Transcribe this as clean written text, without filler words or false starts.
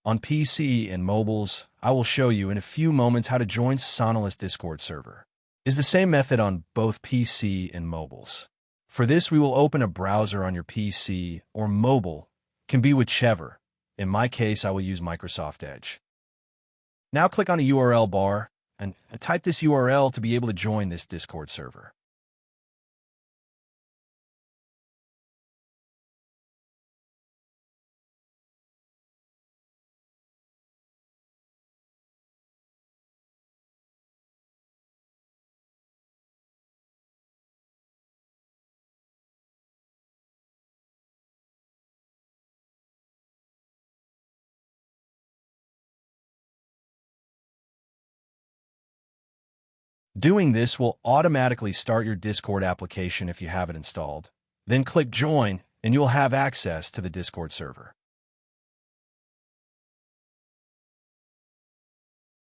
On PC and mobiles, I will show you in a few moments how to join Sonolus Discord server. It's the same method on both PC and mobiles. For this, we will open a browser on your PC or mobile, can be whichever. In my case, I will use Microsoft Edge. Now click on the URL bar and type this URL to be able to join this Discord server. Doing this will automatically start your Discord application if you have it installed. Then click Join, and you'll have access to the Discord server.